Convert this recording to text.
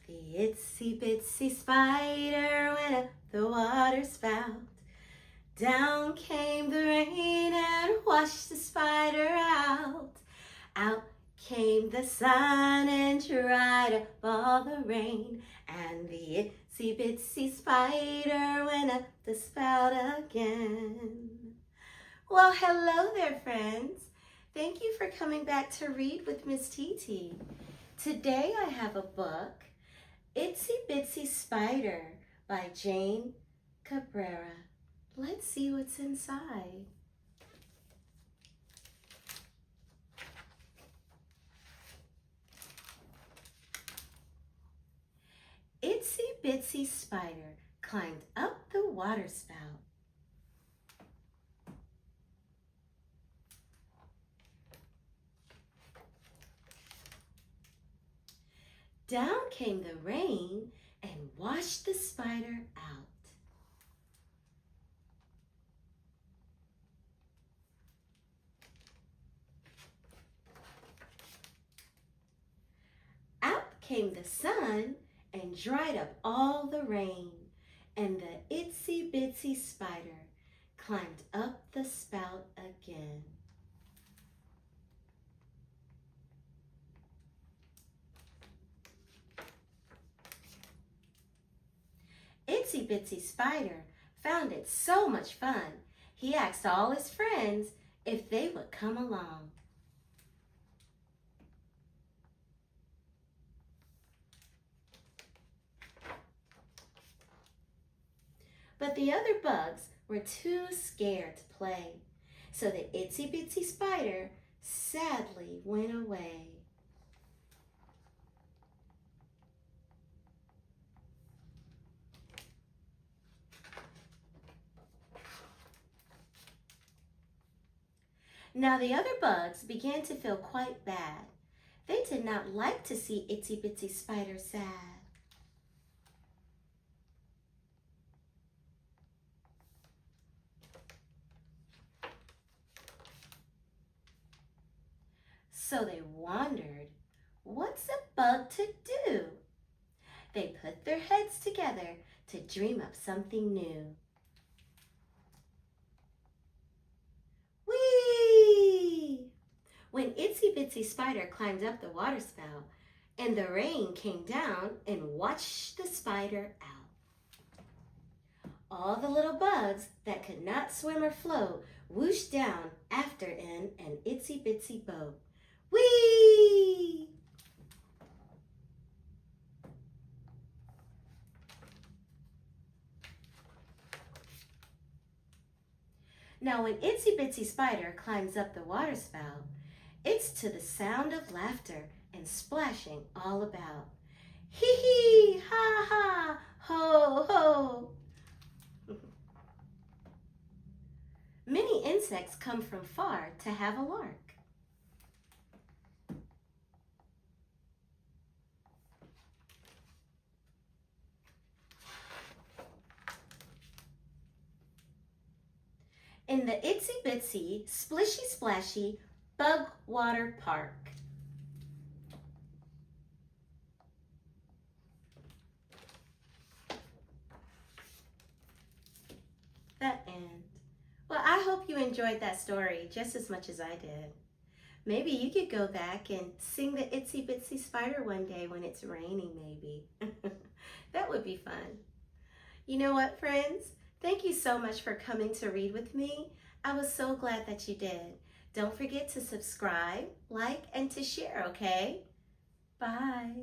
The itsy bitsy spider went up the water spout. Down came the rain and washed the spider out. Out came the sun and dried up all the rain. And the itsy bitsy spider went up the spout again. Well, hello there, friends. Thank you for coming back to read with Miss TT. Today I have a book, Itsy Bitsy Spider by Jane Cabrera. Let's see what's inside. Itsy Bitsy Spider climbed up the water spout. Down came the rain and washed the spider out. Out came the sun and dried up all the rain, and the itsy bitsy spider climbed up the spout again. Itsy Bitsy Spider found it so much fun, he asked all his friends if they would come along. But the other bugs were too scared to play, so the Itsy Bitsy Spider sadly went away. Now the other bugs began to feel quite bad. They did not like to see Itsy Bitsy Spider sad. So they wondered, what's a bug to do? They put their heads together to dream up something new. When Itsy Bitsy Spider climbed up the water spout, and the rain came down and washed the spider out. All the little bugs that could not swim or float whooshed down after in an itsy bitsy boat. Whee! Now when Itsy Bitsy Spider climbs up the water spout, it's to the sound of laughter and splashing all about. Hee hee, ha ha, ho ho. Many insects come from far to have a lark. In the Itsy Bitsy, Splishy Splashy Bug Water Park. That end. Well, I hope you enjoyed that story just as much as I did. Maybe you could go back and sing the Itsy Bitsy Spider one day when it's raining, maybe. That would be fun. You know what, friends? Thank you so much for coming to read with me. I was so glad that you did. Don't forget to subscribe, like, and to share, okay? Bye.